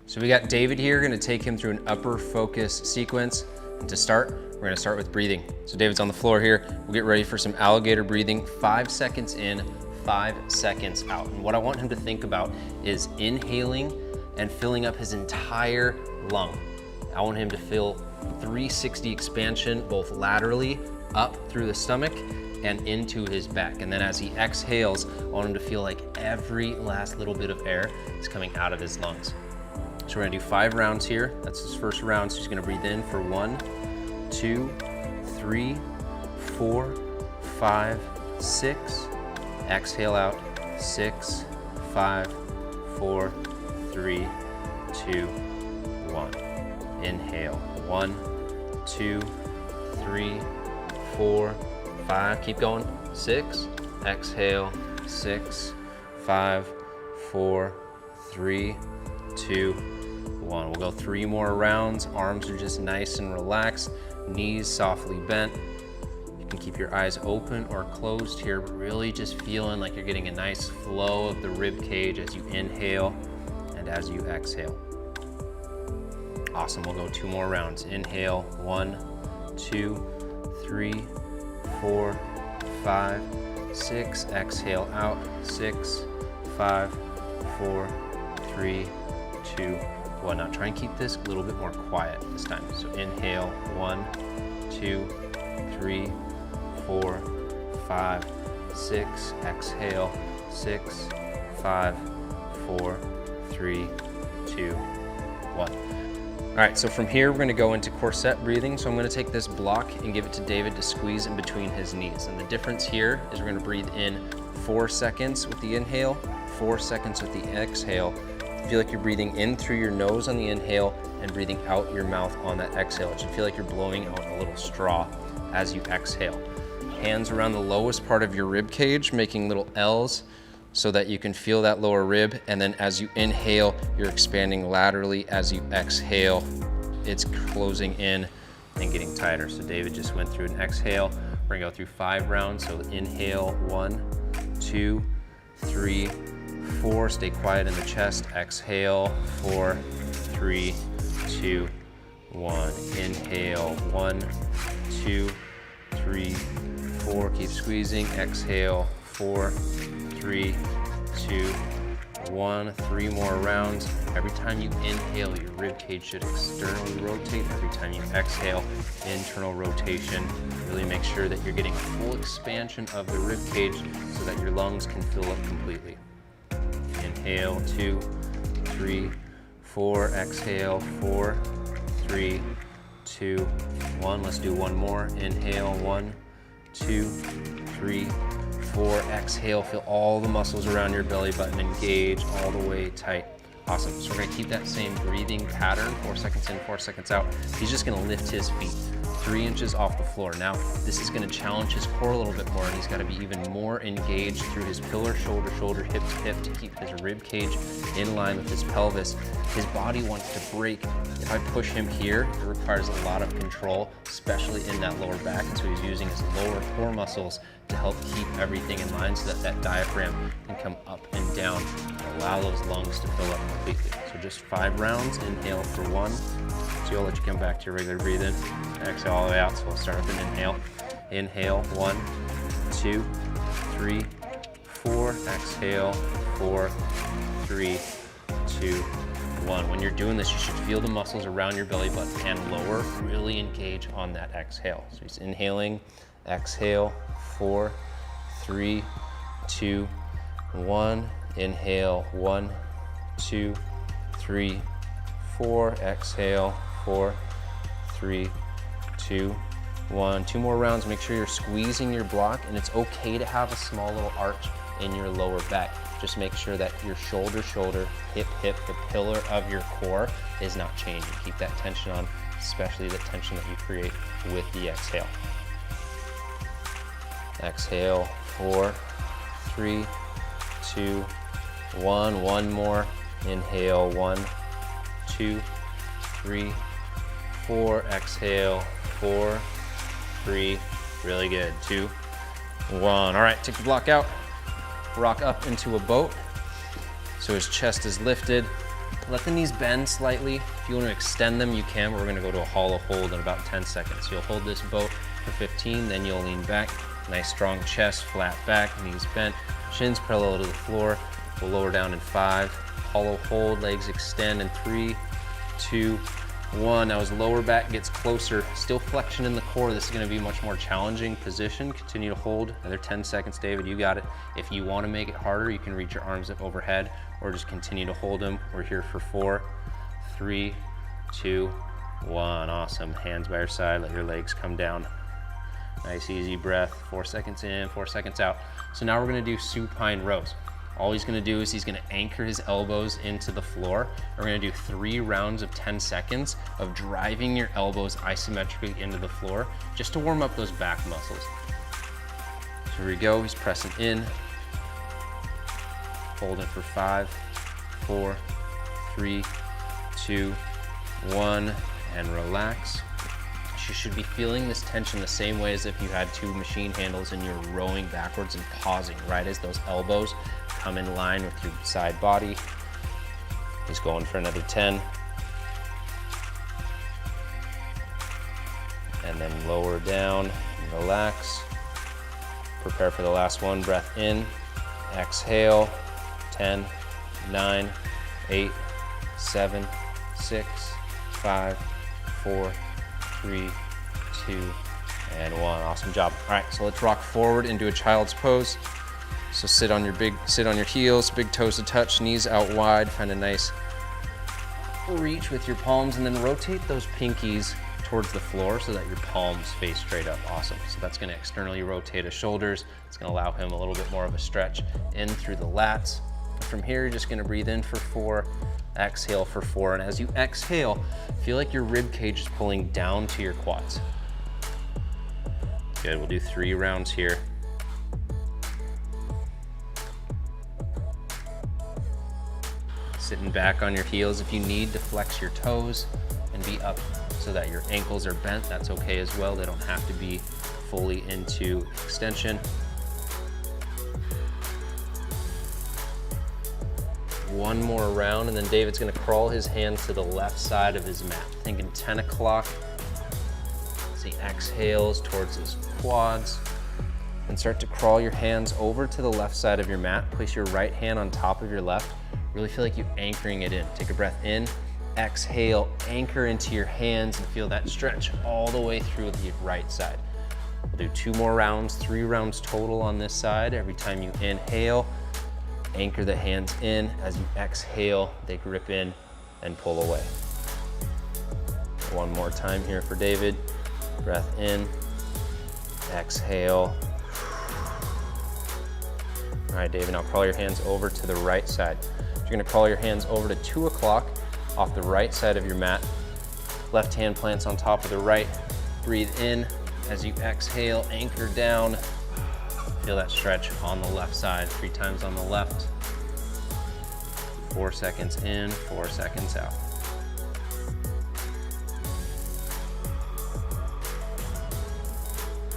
So we got David here, gonna take him through an upper focus sequence. And to start, we're gonna start with breathing. So David's on the floor here. We'll get ready for some alligator breathing, 5 seconds in, 5 seconds out. And what I want him to think about is inhaling and filling up his entire lung. I want him to feel 360 expansion, both laterally, up through the stomach and into his back. And then as he exhales, I want him to feel like every last little bit of air is coming out of his lungs. So we're gonna do 5 rounds here. That's his first round. So he's gonna breathe in for 1, 2, 3, 4, 5, 6. Exhale out, 6, 5, 4, 3, 2, 1. Inhale, 1, 2, 3, 4, 5. Keep going, 6. Exhale, 6, 5, 4, 3, 2, 1. We'll go 3 more rounds. Arms are just nice and relaxed, knees softly bent. You can keep your eyes open or closed here, but really just feeling like you're getting a nice flow of the rib cage as you inhale and as you exhale. Awesome, we'll go 2 more rounds. Inhale, 1, 2, 3, 4, 5, 6. Exhale out, 6, 5, 4, 3, 2, 1. Now try and keep this a little bit more quiet this time. So inhale, 1, 2, 3, 4, 5, 6. Exhale, 6, 5, 4, 3, 2, 1. All right, so from here, we're gonna go into corset breathing. So I'm gonna take this block and give it to David to squeeze in between his knees. And the difference here is we're gonna breathe in 4 seconds with the inhale, 4 seconds with the exhale. Feel like you're breathing in through your nose on the inhale and breathing out your mouth on that exhale. It should feel like you're blowing out a little straw as you exhale. Hands around the lowest part of your rib cage, making little L's so that you can feel that lower rib. And then as you inhale, you're expanding laterally. As you exhale, it's closing in and getting tighter. So David just went through an exhale. We're gonna go through 5 rounds. So inhale, 1, 2, 3, 4. Stay quiet in the chest. Exhale, 4, 3, 2, 1. Inhale, 1, 2, 3, 4. Keep squeezing. Exhale, 4, 3, 2, 1. 3 more rounds. Every time you inhale, your rib cage should externally rotate. Every time you exhale, internal rotation. Really make sure that you're getting a full expansion of the rib cage so that your lungs can fill up completely. Inhale, 2, 3, 4. Exhale, 4, 3, 2, 1. Let's do 1 more. Inhale, 1, 2, 3, 4. Exhale, feel all the muscles around your belly button engage all the way tight. Awesome, so we're gonna keep that same breathing pattern, 4 seconds in, 4 seconds out. He's just gonna lift his feet 3 inches off the floor. Now, this is gonna challenge his core a little bit more, and he's gotta be even more engaged through his pillar, shoulder, shoulder, hip to hip to keep his rib cage in line with his pelvis. His body wants to break. If I push him here, it requires a lot of control, especially in that lower back, and so he's using his lower core muscles to help keep everything in line so that that diaphragm can come up and down and allow those lungs to fill up completely. So just 5 rounds. Inhale for 1. So I'll let you come back to your regular breathing. Exhale all the way out. So we'll start with an inhale. Inhale, 1, 2, 3, 4. Exhale, 4, 3, 2, 1. When you're doing this, you should feel the muscles around your belly button and lower really engage on that exhale. So he's inhaling, exhale, 4, 3, 2, 1. Inhale, 1, 2, 3, 4. Exhale, 4, 3, 2, 1. 2 more rounds. Make sure you're squeezing your block, and it's okay to have a small little arch in your lower back. Just make sure that your shoulder, shoulder, hip, hip, the pillar of your core is not changing. Keep that tension on, especially the tension that you create with the exhale. Exhale, 4, 3, 2, 1. 1 more. Inhale, 1, 2, 3, 4. Exhale, 4, 3. Really good. 2, 1. All right, take the block out. Rock up into a boat. So his chest is lifted, Let the knees bend slightly. If you want to extend them, you can, but we're gonna go to a hollow hold in about 10 seconds. You'll hold this boat for 15, then you'll lean back. Nice strong chest, flat back, knees bent, shins parallel to the floor. We'll lower down in 5, hollow hold, legs extend in 3, 2, 1. Now as lower back gets closer, still flexion in the core. This is gonna be a much more challenging position. Continue to hold, another 10 seconds, David, you got it. If you wanna make it harder, you can reach your arms up overhead or just continue to hold them. We're here for 4, 3, 2, 1. Awesome, hands by your side, let your legs come down. Nice easy breath, 4 seconds in, 4 seconds out. So now we're gonna do supine rows. All he's gonna do is he's gonna anchor his elbows into the floor. We're gonna do 3 rounds of 10 seconds of driving your elbows isometrically into the floor just to warm up those back muscles. So here we go, he's pressing in. Hold it for 5, 4, 3, 2, 1, and relax. You should be feeling this tension the same way as if you had 2 machine handles and you're rowing backwards and pausing, right as those elbows come in line with your side body. He's going for another 10. And then lower down, relax. Prepare for the last one, breath in, exhale, 10, 9, 8, 7, 6, 5, 4, 3, 2, and 1. Awesome job. All right, so let's rock forward into a child's pose. So sit on your heels, big toes to touch, knees out wide, find a nice reach with your palms, and then rotate those pinkies towards the floor so that your palms face straight up. Awesome. So that's gonna externally rotate his shoulders. It's gonna allow him a little bit more of a stretch in through the lats. From here, you're just gonna breathe in for 4, exhale for 4, and as you exhale, feel like your rib cage is pulling down to your quads. Good, we'll do 3 rounds here. Sitting back on your heels. If you need to flex your toes and be up so that your ankles are bent, that's okay as well. They don't have to be fully into extension. One more round, and then David's gonna crawl his hands to the left side of his mat. Thinking 10 o'clock. As he exhales towards his quads. And start to crawl your hands over to the left side of your mat. Place your right hand on top of your left. Really feel like you're anchoring it in. Take a breath in, exhale, anchor into your hands and feel that stretch all the way through the right side. We'll do 2 more rounds, 3 rounds total on this side. Every time you inhale, anchor the hands in. As you exhale, they grip in and pull away. One more time here for David. Breath in, exhale. All right, David, now crawl your hands over to the right side. You're gonna crawl your hands over to 2 o'clock off the right side of your mat. Left hand plants on top of the right. Breathe in. As you exhale, anchor down. Feel that stretch on the left side. 3 times on the left. 4 seconds in, 4 seconds out.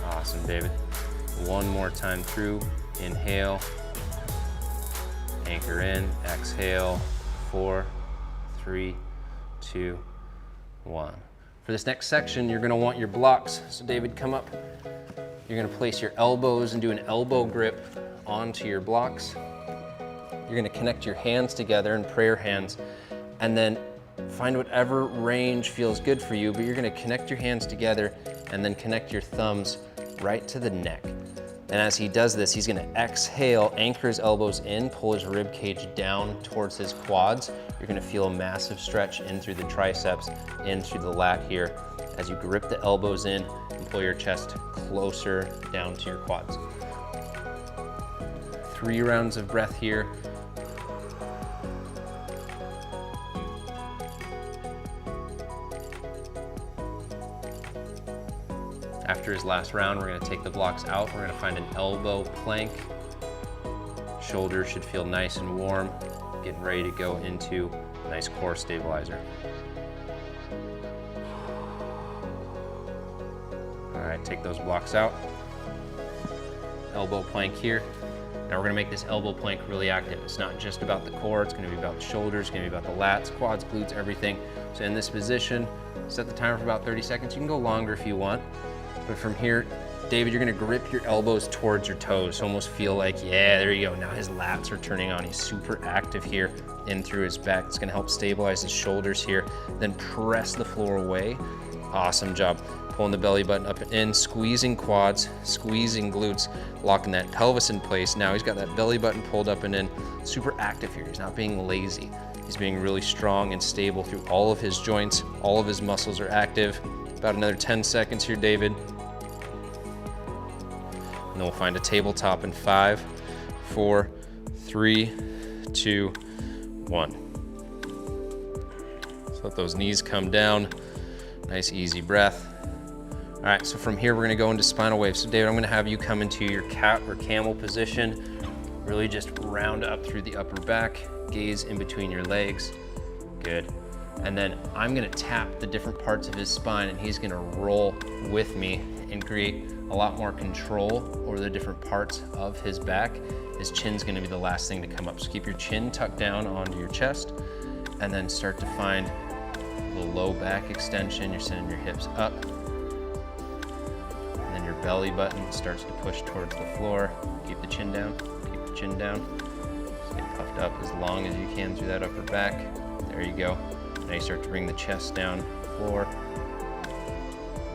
Awesome, David. One more time through. Inhale. Anchor in, exhale, 4, 3, 2, 1. For this next section, you're gonna want your blocks. So David, come up. You're gonna place your elbows and do an elbow grip onto your blocks. You're gonna connect your hands together in prayer hands, and then find whatever range feels good for you, but you're gonna connect your hands together and then connect your thumbs right to the neck. And as he does this, he's gonna exhale, anchor his elbows in, pull his rib cage down towards his quads. You're gonna feel a massive stretch in through the triceps, in through the lat here. As you grip the elbows in and pull your chest closer down to your quads. 3 rounds of breath here. After his last round, we're gonna take the blocks out. We're gonna find an elbow plank. Shoulders should feel nice and warm. Getting ready to go into a nice core stabilizer. All right, take those blocks out. Elbow plank here. Now we're gonna make this elbow plank really active. It's not just about the core, it's gonna be about the shoulders, it's gonna be about the lats, quads, glutes, everything. So in this position, set the timer for about 30 seconds. You can go longer if you want, but from here, David, you're gonna grip your elbows towards your toes. So almost feel like, yeah, there you go. Now his lats are turning on. He's super active here in through his back. It's gonna help stabilize his shoulders here. Then press the floor away. Awesome job. Pulling the belly button up and in, squeezing quads, squeezing glutes, locking that pelvis in place. Now he's got that belly button pulled up and in, super active here. He's not being lazy. He's being really strong and stable through all of his joints. All of his muscles are active. About another 10 seconds here, David. And then we'll find a tabletop in 5, 4, 3, 2, 1. So let those knees come down. Nice, easy breath. All right, so from here, we're gonna go into spinal wave. So David, I'm gonna have you come into your cat or camel position. Really just round up through the upper back, gaze in between your legs. Good. And then I'm gonna tap the different parts of his spine and he's gonna roll with me and create a lot more control over the different parts of his back. His chin's gonna be the last thing to come up. So keep your chin tucked down onto your chest and then start to find the low back extension. You're sending your hips up. And then your belly button starts to push towards the floor. Keep the chin down, keep the chin down. Just get puffed up as long as you can through that upper back. There you go. Now you start to bring the chest down the floor.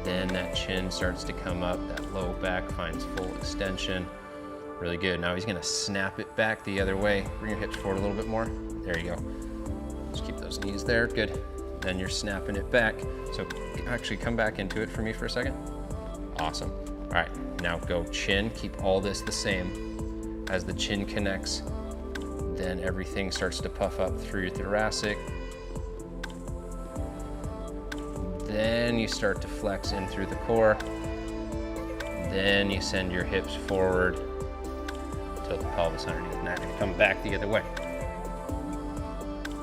Then that chin starts to come up, that low back finds full extension. Really good. Now he's gonna snap it back the other way. Bring your hips forward a little bit more. There you go. Just keep those knees there, good. Then you're snapping it back. So actually come back into it for me for a second. Awesome. All right, now go chin, keep all this the same. As the chin connects, then everything starts to puff up through your thoracic. Then you start to flex in through the core. Then you send your hips forward, tilt the pelvis underneath, and now come back the other way.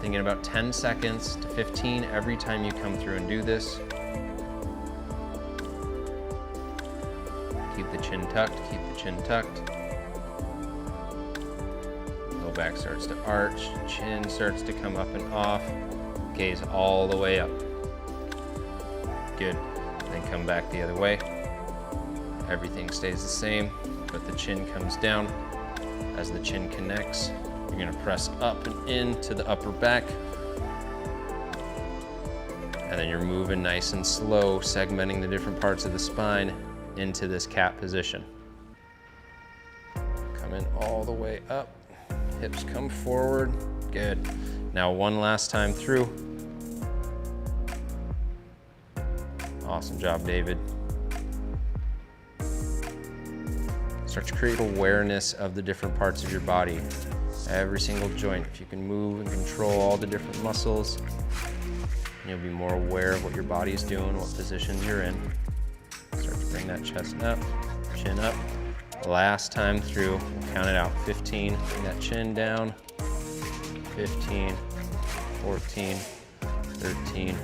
Thinking about 10 seconds to 15 every time you come through and do this. Keep the chin tucked, keep the chin tucked. Low back starts to arch, chin starts to come up and off, gaze all the way up. Good. Then come back the other way. Everything stays the same, but the chin comes down. As the chin connects, you're gonna press up and into the upper back. And then you're moving nice and slow, segmenting the different parts of the spine into this cat position. Coming all the way up, hips come forward, good. Now one last time through. Awesome job, David. Start to create awareness of the different parts of your body. Every single joint. If you can move and control all the different muscles, you'll be more aware of what your body is doing, what positions you're in. Start to bring that chest up, chin up. Last time through, we'll count it out. 15, bring that chin down. 15, 14, 13,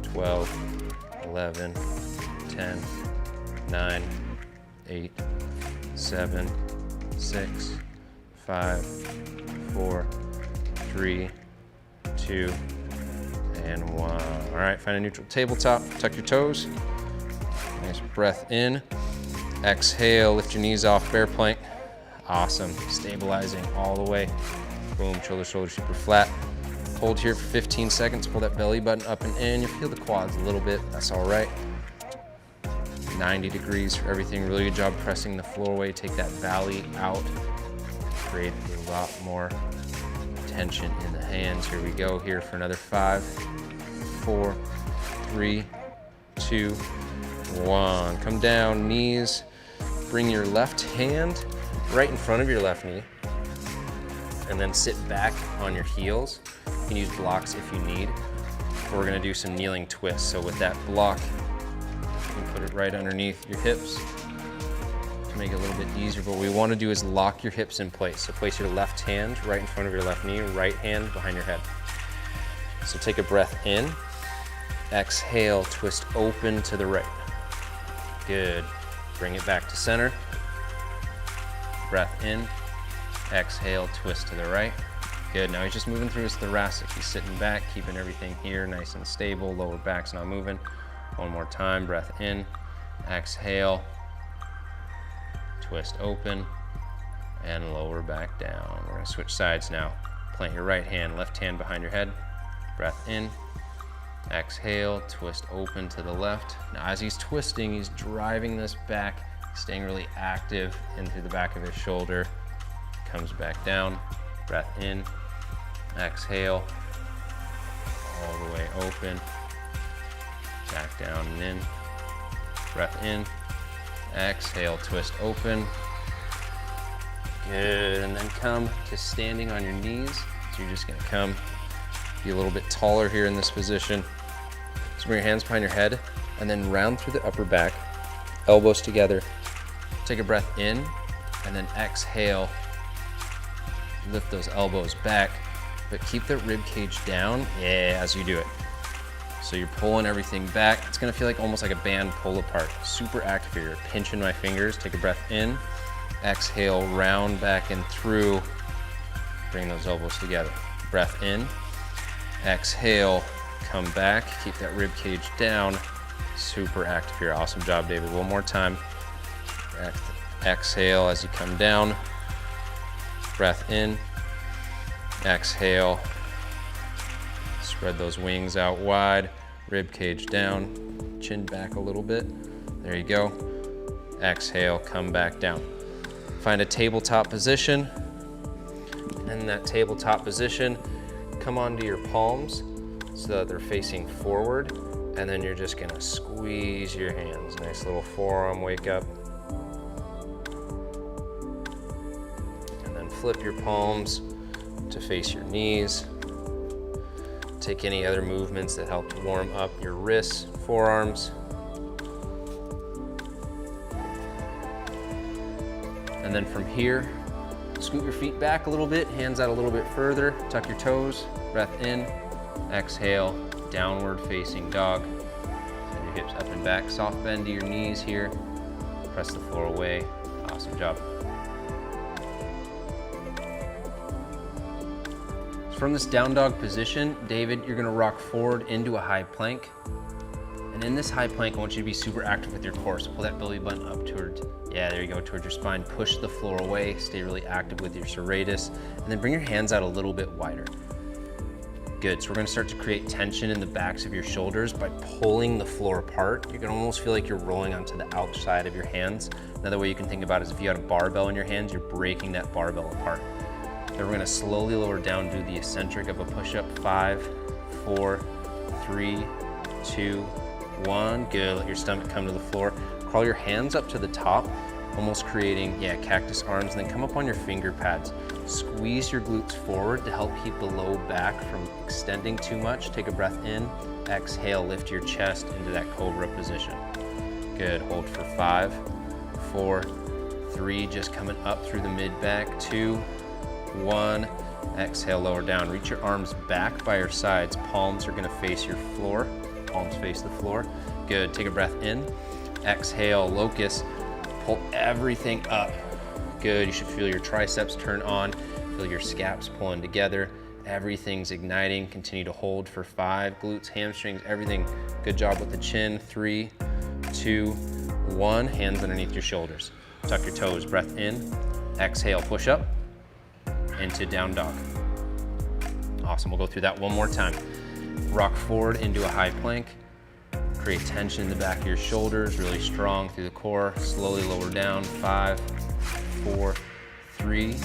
12, 11, 10, 9, 8, 7, 6, 5, 4, 3, 2, and 1. All right, find a neutral tabletop, tuck your toes. Nice breath in. Exhale, lift your knees off, bear plank. Awesome, stabilizing all the way. Boom, shoulder, shoulder, super flat. Hold here for 15 seconds, pull that belly button up and in. You feel the quads a little bit, that's all right. 90 degrees for everything. Really good job pressing the floor away. Take that valley out. Create a lot more tension in the hands. Here we go, here for another 5, 4, 3, 2, 1. Come down, knees. Bring your left hand right in front of your left knee. And then sit back on your heels. You can use blocks if you need. We're gonna do some kneeling twists. So with that block, you can put it right underneath your hips to make it a little bit easier. But what we wanna do is lock your hips in place. So place your left hand right in front of your left knee, right hand behind your head. So take a breath in, exhale, twist open to the right. Good, bring it back to center. Breath in, Exhale, twist to the right. Good, now he's just moving through his thoracic. He's sitting back, keeping everything here nice and stable. Lower back's not moving. One more time, breath in, exhale, twist open, and lower back down. We're gonna switch sides now. Plant your right hand, left hand behind your head. Breath in, exhale, twist open to the left. Now as he's twisting, he's driving this back, staying really active in through the back of his shoulder. Comes back down, breath in, exhale, all the way open, back down and in, breath in, exhale, twist open. Good, and then come to standing on your knees. So you're just gonna come, be a little bit taller here in this position. So bring your hands behind your head and then round through the upper back, elbows together. Take a breath in and then exhale. Lift those elbows back, but keep the rib cage down, as you do it. So you're pulling everything back. It's gonna feel like almost like a band pull apart. Super active here. You're pinching my fingers. Take a breath in, exhale, round back and through. Bring those elbows together. Breath in, exhale, come back. Keep that rib cage down. Super active here. Awesome job, David. One more time. Exhale as you come down. Breath in, exhale, spread those wings out wide, rib cage down, chin back a little bit. There you go. Exhale, come back down. Find a tabletop position. In that tabletop position, come onto your palms so that they're facing forward, and then you're just gonna squeeze your hands. Nice little forearm wake up. Flip your palms to face your knees. Take any other movements that help to warm up your wrists, forearms. And then from here, scoot your feet back a little bit, hands out a little bit further, tuck your toes, breath in, exhale, downward facing dog. Send your hips up and back, soft bend to your knees here. Press the floor away. Awesome job. From this down dog position, David, you're gonna rock forward into a high plank. And in this high plank, I want you to be super active with your core. So pull that belly button up towards, there you go, towards your spine. Push the floor away, stay really active with your serratus. And then bring your hands out a little bit wider. Good, so we're gonna start to create tension in the backs of your shoulders by pulling the floor apart. You're gonna almost feel like you're rolling onto the outside of your hands. Another way you can think about it is if you had a barbell in your hands, you're breaking that barbell apart. Then we're gonna slowly lower down, do the eccentric of a push-up. 5, 4, 3, 2, 1. Good, let your stomach come to the floor. Crawl your hands up to the top, almost creating, cactus arms, and then come up on your finger pads. Squeeze your glutes forward to help keep the low back from extending too much. Take a breath in, exhale, lift your chest into that cobra position. Good, hold for 5, 4, 3, just coming up through the mid-back. 2, 1, exhale, lower down. Reach your arms back by your sides. Palms are gonna face your floor. Palms face the floor. Good, take a breath in. Exhale, locust. Pull everything up. Good, you should feel your triceps turn on. Feel your scaps pulling together. Everything's igniting. Continue to hold for 5. Glutes, hamstrings, everything. Good job with the chin. 3, 2, 1. Hands underneath your shoulders. Tuck your toes, breath in. Exhale, push up. Into down dog. Awesome, we'll go through that one more time. Rock forward into a high plank. Create tension in the back of your shoulders, really strong through the core. Slowly lower down. 5, 4, 3,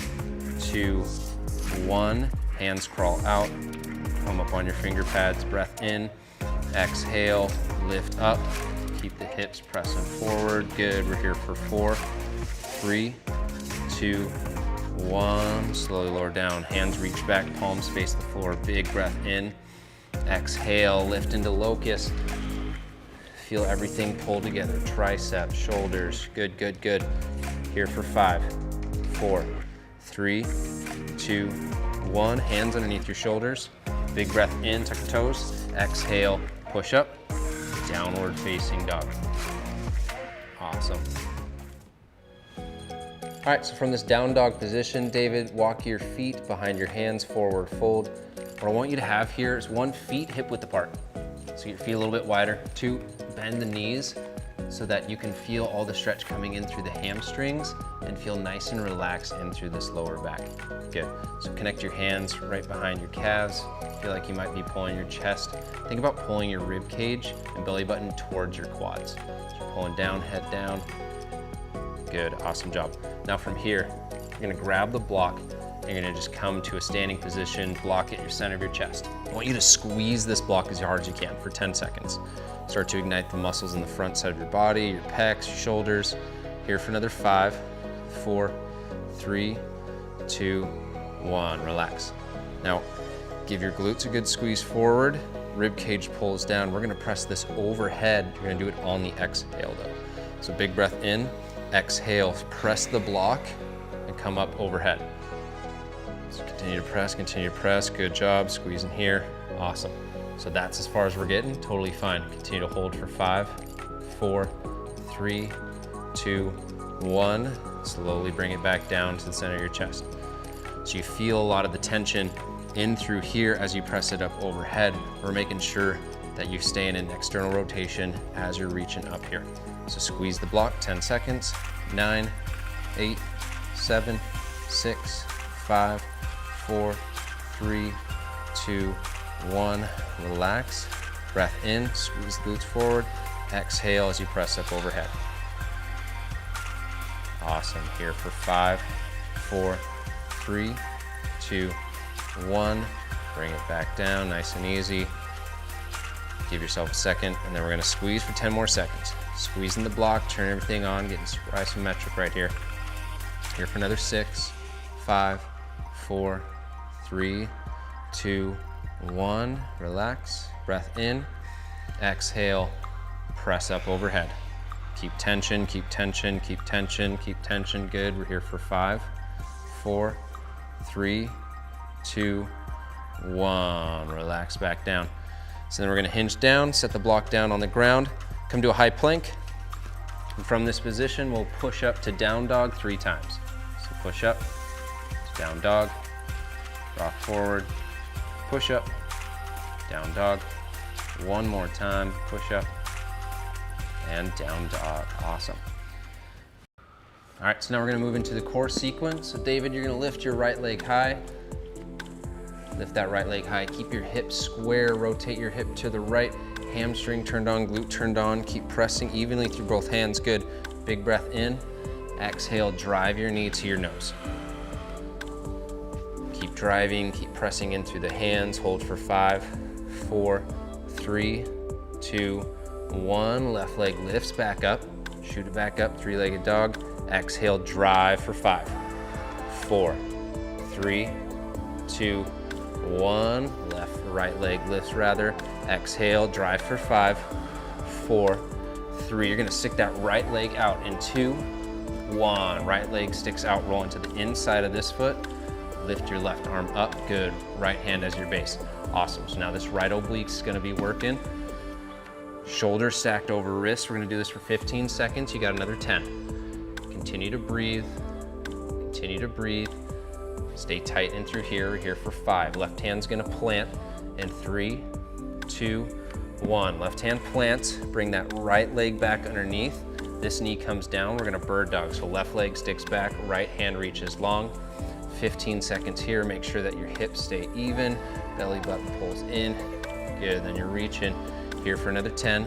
2, 1. Hands crawl out. Come up on your finger pads, breath in. Exhale, lift up. Keep the hips pressing forward. Good, we're here for 4, 3, 2, 1, slowly lower down. Hands reach back, palms face the floor. Big breath in. Exhale, lift into locust. Feel everything pull together. Triceps, shoulders. Good, good, good. Here for 5, 4, 3, 2, 1. Hands underneath your shoulders. Big breath in, tuck your toes. Exhale, push up. Downward facing dog. Awesome. All right, so from this down dog position, David, walk your feet behind your hands, forward fold. What I want you to have here is 1, feet hip width apart. So your feet a little bit wider. 2, bend the knees so that you can feel all the stretch coming in through the hamstrings and feel nice and relaxed in through this lower back. Good. So connect your hands right behind your calves. Feel like you might be pulling your chest. Think about pulling your rib cage and belly button towards your quads. So you're pulling down, head down. Good, awesome job. Now from here, you're gonna grab the block. You're gonna just come to a standing position, block at your center of your chest. I want you to squeeze this block as hard as you can for 10 seconds. Start to ignite the muscles in the front side of your body, your pecs, your shoulders. Here for another 5, 4, 3, 2, 1, relax. Now, give your glutes a good squeeze forward, rib cage pulls down. We're gonna press this overhead. You're gonna do it on the exhale though. So big breath in, exhale, press the block and come up overhead. So continue to press, good job, squeezing here, awesome. So that's as far as we're getting, totally fine. Continue to hold for 5, 4, 3, 2, 1. Slowly bring it back down to the center of your chest. So you feel a lot of the tension in through here as you press it up overhead. We're making sure that you stay in an external rotation as you're reaching up here. So squeeze the block, 10 seconds, 9, 8, 7, 6, 5, 4, 3, 2, 1. Relax, breath in, squeeze the glutes forward, exhale as you press up overhead. Awesome, here for 5, 4, 3, 2, 1. Bring it back down, nice and easy. Give yourself a second, and then we're gonna squeeze for 10 more seconds. Squeezing the block, turn everything on, getting super isometric right here. Here for another 6, 5, 4, 3, 2, 1, relax, breath in, exhale, press up overhead. Keep tension, keep tension, keep tension, keep tension, good. We're here for 5, 4, 3, 2, 1, relax back down. So then we're gonna hinge down, set the block down on the ground, come to a high plank, and from this position, we'll push up to down dog 3 times. So push up, to down dog, rock forward, push up, down dog. 1 more time, push up, and down dog, awesome. All right, so now we're gonna move into the core sequence. So David, you're gonna lift your right leg high. Lift that right leg high, keep your hips square, rotate your hip to the right, hamstring turned on, glute turned on, keep pressing evenly through both hands, good. Big breath in, exhale, drive your knee to your nose. Keep driving, keep pressing in through the hands, hold for 5, 4, 3, 2, 1. Left leg lifts back up, shoot it back up, 3-legged dog. Exhale, drive for 5, 4, 3, 2, 1. Left, right leg lifts rather. Exhale, drive for 5, 4, 3. You're gonna stick that right leg out in 2, 1. Right leg sticks out, roll into the inside of this foot. Lift your left arm up, good. Right hand as your base. Awesome, so now this right oblique is gonna be working. Shoulders stacked over wrists. We're gonna do this for 15 seconds. You got another 10. Continue to breathe, continue to breathe. Stay tight in through here. We're here for 5. Left hand's gonna plant in 3, 2, 1. Left hand plants, bring that right leg back underneath. This knee comes down, we're gonna bird dog. So left leg sticks back, right hand reaches long. 15 seconds here, make sure that your hips stay even, belly button pulls in. Good, then you're reaching. Here for another 10,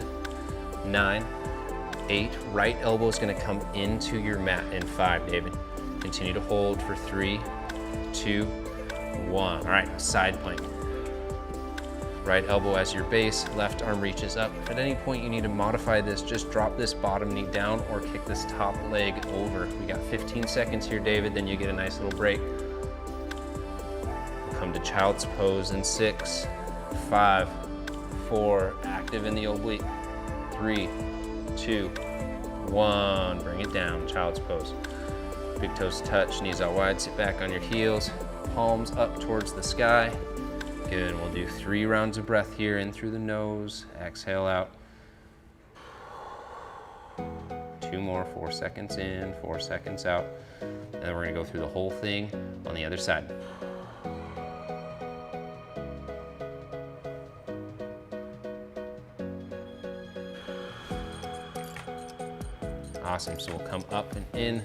9, 8. Right elbow is gonna come into your mat in 5, David. Continue to hold for 3, 2, 1. All right, side plank. Right elbow as your base, left arm reaches up. If at any point you need to modify this, just drop this bottom knee down or kick this top leg over. We got 15 seconds here, David, then you get a nice little break. We'll come to child's pose in 6, 5, 4, active in the oblique. 3, 2, 1. Bring it down, child's pose. Big toes touch, knees out wide, sit back on your heels, palms up towards the sky. Good, we'll do 3 rounds of breath here, in through the nose, exhale out. 2 2 more, 4 seconds in, 4 seconds out. And then we're gonna go through the whole thing on the other side. Awesome, so we'll come up and in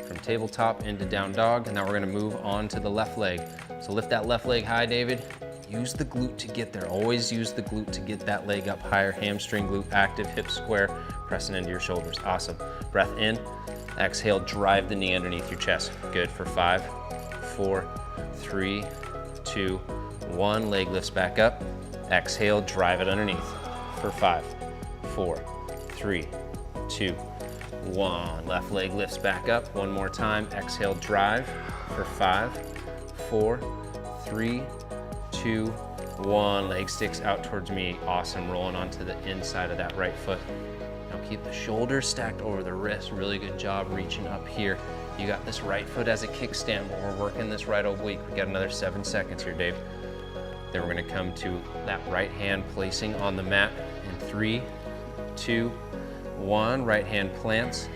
from tabletop into down dog, and now we're gonna move on to the left leg. So lift that left leg high, David. Use the glute to get there. Always use the glute to get that leg up higher. Hamstring glute active, hip square, pressing into your shoulders. Awesome. Breath in, exhale, drive the knee underneath your chest. Good for 5, 4, 3, 2, 1. Leg lifts back up. Exhale, drive it underneath for 5, 4, 3, 2, 1. Left leg lifts back up. One more time. Exhale, drive for 5, 4, 3, 2, 1. Leg sticks out towards me. Awesome. Rolling onto the inside of that right foot. Now keep the shoulders stacked over the wrist. Really good job reaching up here. You got this right foot as a kickstand, but we're working this right oblique. We got another 7 seconds here, Dave. Then we're gonna come to that right hand placing on the mat in 3, 2, 1. Right hand plants.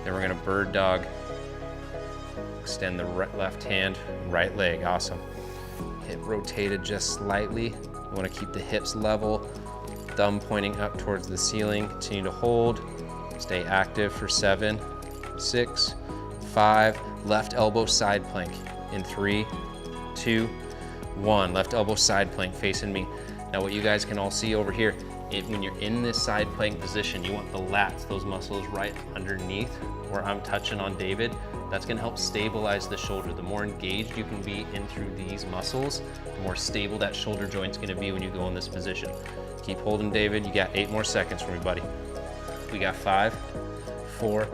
Then we're gonna bird dog. Extend the left hand, right leg. Awesome. Hip rotated just slightly. You wanna keep the hips level, thumb pointing up towards the ceiling. Continue to hold. Stay active for 7, 6, 5. Left elbow side plank in 3, 2, 1. Left elbow side plank facing me. Now what you guys can all see over here, when you're in this side plank position, you want the lats, those muscles right underneath where I'm touching on David. That's gonna help stabilize the shoulder. The more engaged you can be in through these muscles, the more stable that shoulder joint's gonna be when you go in this position. Keep holding, David. You got 8 more seconds for me, buddy. We got 5, 4,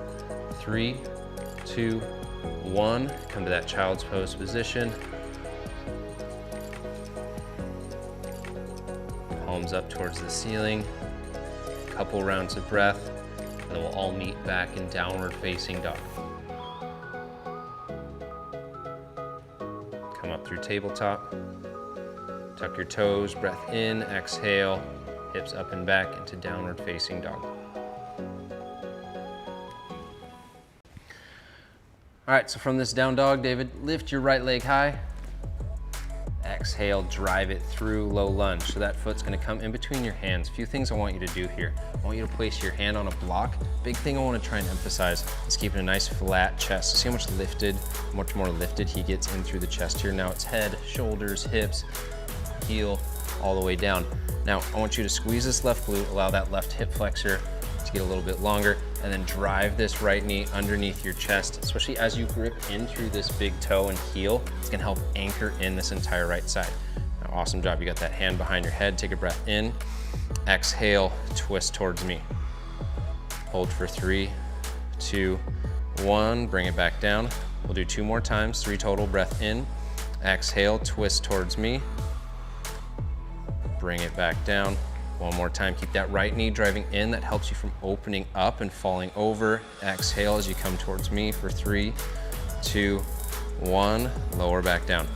3, 2, 1. Come to that child's pose position. Palms up towards the ceiling. Couple rounds of breath, and then we'll all meet back in downward facing dog. Come up through tabletop. Tuck your toes, breath in, exhale, hips up and back into downward facing dog. All right, so from this down dog, David, lift your right leg high. Exhale, drive it through low lunge. So that foot's gonna come in between your hands. A few things I want you to do here. I want you to place your hand on a block. Big thing I wanna try and emphasize is keeping a nice flat chest. See how much more lifted he gets in through the chest here. Now it's head, shoulders, hips, heel, all the way down. Now I want you to squeeze this left glute, allow that left hip flexor to get a little bit longer, and then drive this right knee underneath your chest, especially as you grip in through this big toe and heel. It's gonna help anchor in this entire right side. Now, awesome job. You got that hand behind your head. Take a breath in. Exhale, twist towards me. Hold for 3, 2, 1. Bring it back down. We'll do 2 more times, 3 total. Breath in. Exhale, twist towards me. Bring it back down. One more time, keep that right knee driving in. That helps you from opening up and falling over. Exhale as you come towards me for 3, 2, 1. Lower back down.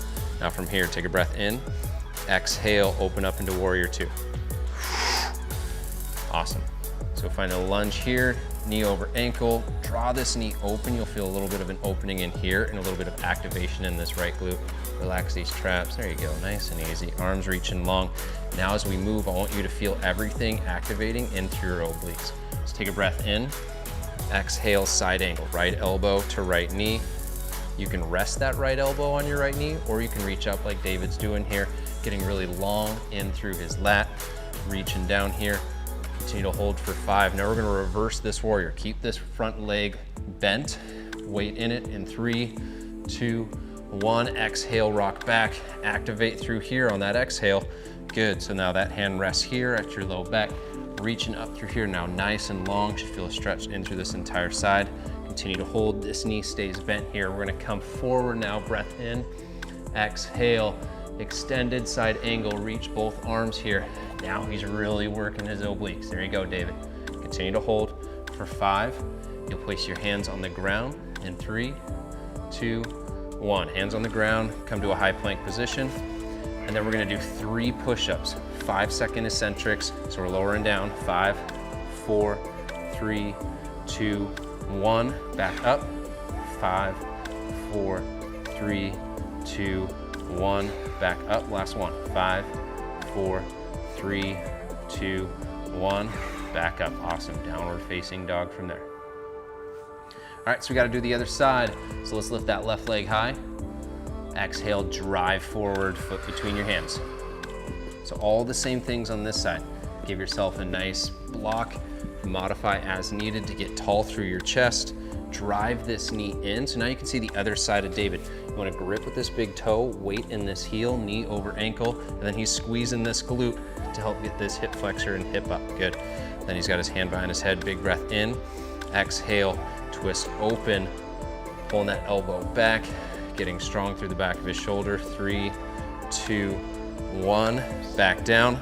Now from here, take a breath in. Exhale, open up into warrior 2. Awesome. So find a lunge here, knee over ankle. Draw this knee open. You'll feel a little bit of an opening in here and a little bit of activation in this right glute. Relax these traps. There you go, nice and easy. Arms reaching long. Now as we move, I want you to feel everything activating in through your obliques. So take a breath in. Exhale, side angle. Right elbow to right knee. You can rest that right elbow on your right knee, or you can reach up like David's doing here, getting really long in through his lat, reaching down here. Continue to hold for 5. Now we're gonna reverse this warrior. Keep this front leg bent, weight in it in 3, 2, 1. Exhale, rock back, activate through here on that exhale. Good, so now that hand rests here at your low back, reaching up through here. Now nice and long, should feel a stretch in through this entire side. Continue to hold, this knee stays bent here. We're gonna come forward now, breath in, exhale, extended side angle, reach both arms here. Now he's really working his obliques. There you go, David. Continue to hold for 5. You'll place your hands on the ground in 3, 2, 1. Hands on the ground, come to a high plank position. And then we're gonna do 3 push-ups, 5-second eccentrics. So we're lowering down, 5, 4, 3, 2, 1. Back up. 5, 4, 3, 2, 1. Back up. Last one. 5, 4, 3, 2, 1. Back up. Awesome. Downward facing dog from there. All right, so we got to do the other side. So let's lift that left leg high. Exhale, drive forward, foot between your hands. So all the same things on this side. Give yourself a nice block, modify as needed to get tall through your chest. Drive this knee in. So now you can see the other side of David. You want to grip with this big toe, weight in this heel, knee over ankle, and then he's squeezing this glute to help get this hip flexor and hip up. Good. Then he's got his hand behind his head, big breath in. Exhale, twist open, pulling that elbow back, getting strong through the back of his shoulder. 3, 2, 1, back down.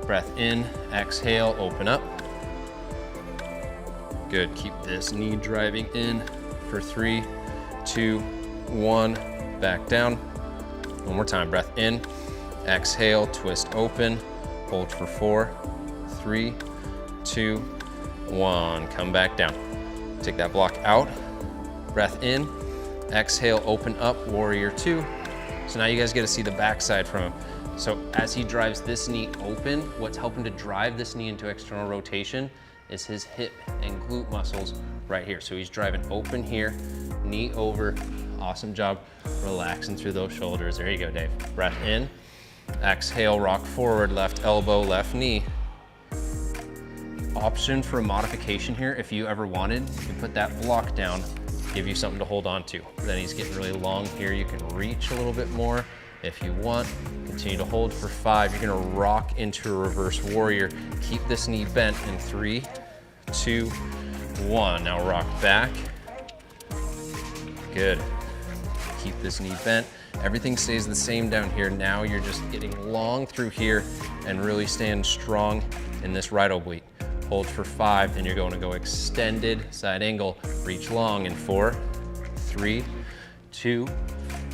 Breath in, exhale, open up. Good, keep this knee driving in for 3, 2, 1, back down. One more time, breath in, exhale, twist open, hold for 4, 3, 2, 1, come back down. Take that block out, breath in, exhale, open up, warrior 2. So now you guys get to see the backside from him. So as he drives this knee open, what's helping to drive this knee into external rotation is his hip and glute muscles right here. So he's driving open here, knee over. Awesome job relaxing through those shoulders. There you go, Dave. Breath in, exhale, rock forward, left elbow, left knee. Option for a modification here, if you ever wanted, you can put that block down, give you something to hold on to. Then he's getting really long here. You can reach a little bit more if you want. Continue to hold for 5. You're gonna rock into a reverse warrior. Keep this knee bent in 3, 2, 1. Now rock back. Good. Keep this knee bent. Everything stays the same down here. Now you're just getting long through here and really staying strong in this right oblique. Hold for 5, then you're going to go extended side angle, reach long in 4, 3, 2,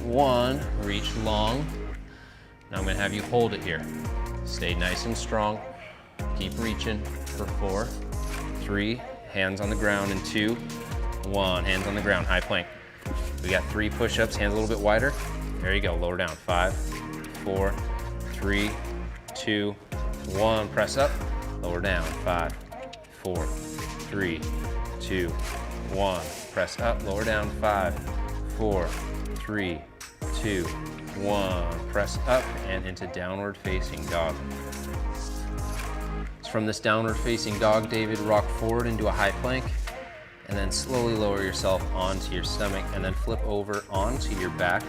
1, reach long. Now I'm gonna have you hold it here. Stay nice and strong. Keep reaching for 4, 3, hands on the ground in 2, 1, hands on the ground, high plank. We got 3 push-ups, hands a little bit wider. There you go, lower down, 5, 4, 3, 2, 1, press up, lower down, 5, 4, 3, 2, 1, press up, lower down, 5, 4, 3, 2, 1, press up and into downward facing dog. So from this downward facing dog, David, rock forward into a high plank and then slowly lower yourself onto your stomach and then flip over onto your back.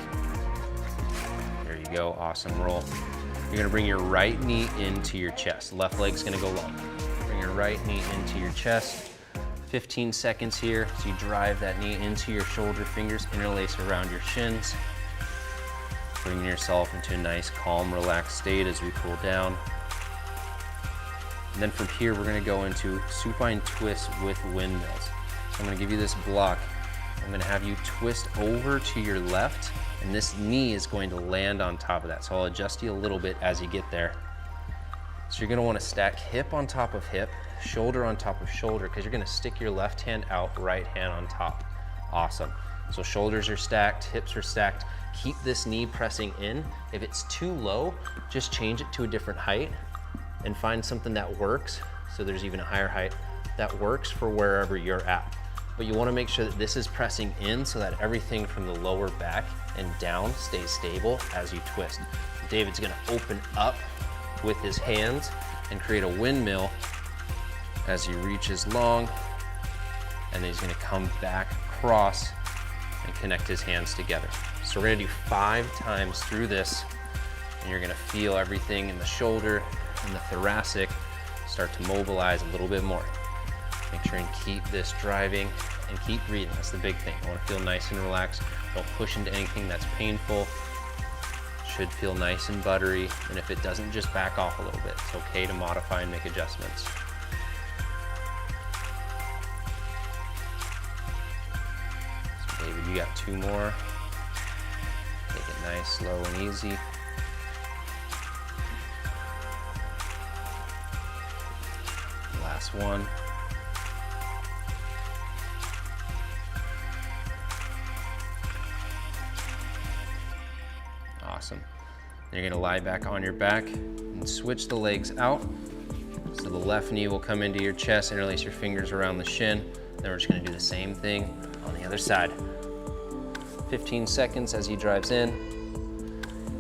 There you go, awesome roll. You're gonna bring your right knee into your chest. Left leg's gonna go long. Bring your right knee into your chest. 15 seconds here, so you drive that knee into your shoulder, fingers interlace around your shins. Bringing yourself into a nice, calm, relaxed state as we cool down. And then from here, we're gonna go into supine twists with windmills. So I'm gonna give you this block. I'm gonna have you twist over to your left, and this knee is going to land on top of that. So I'll adjust you a little bit as you get there. So you're gonna wanna stack hip on top of hip, shoulder on top of shoulder, because you're gonna stick your left hand out, right hand on top. Awesome. So shoulders are stacked, hips are stacked. Keep this knee pressing in. If it's too low, just change it to a different height and find something that works. So there's even a higher height that works for wherever you're at. But you wanna make sure that this is pressing in so that everything from the lower back and down stays stable as you twist. David's gonna open up with his hands and create a windmill as he reaches long, and then he's gonna come back across and connect his hands together. So we're gonna do 5 times through this, and you're gonna feel everything in the shoulder and the thoracic start to mobilize a little bit more. Make sure and keep this driving and keep breathing. That's the big thing. I wanna feel nice and relaxed. Don't push into anything that's painful. Should feel nice and buttery, and if it doesn't, just back off a little bit. It's okay to modify and make adjustments. So David, you got 2 more. Take it nice, slow, and easy. Last one. Awesome. Then you're gonna lie back on your back and switch the legs out. So the left knee will come into your chest, interlace your fingers around the shin. Then we're just gonna do the same thing on the other side. 15 seconds as he drives in.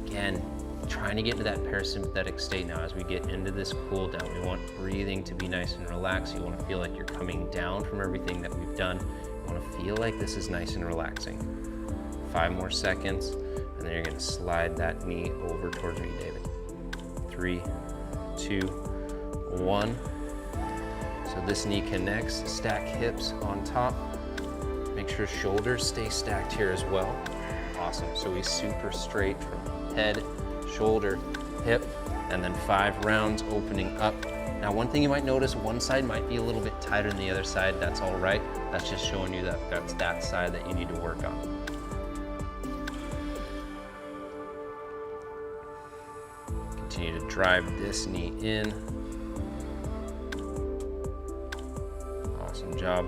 Again, trying to get into that parasympathetic state now as we get into this cool down. We want breathing to be nice and relaxed. You want to feel like you're coming down from everything that we've done. You want to feel like this is nice and relaxing. 5 more seconds, and then you're going to slide that knee over towards me, David. 3, 2, 1. So this knee connects, stack hips on top. Make sure shoulders stay stacked here as well. Awesome, so we super straight from head, shoulder, hip, and then 5 rounds opening up. Now, one thing you might notice, one side might be a little bit tighter than the other side. That's all right. That's just showing you that that's that side that you need to work on. Continue to drive this knee in. Awesome job.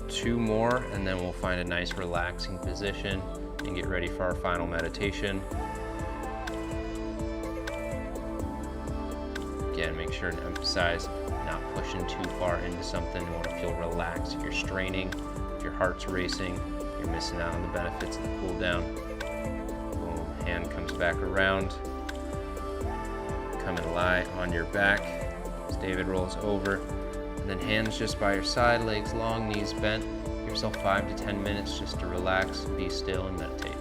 Two more, and then we'll find a nice relaxing position and get ready for our final meditation. Again, make sure to emphasize not pushing too far into something. You want to feel relaxed. If you're straining, if your heart's racing, you're missing out on the benefits of the cool down. Boom, hand comes back around. Come and lie on your back as David rolls over. And then hands just by your side, legs long, knees bent. Give yourself 5 to 10 minutes just to relax, be still, and meditate.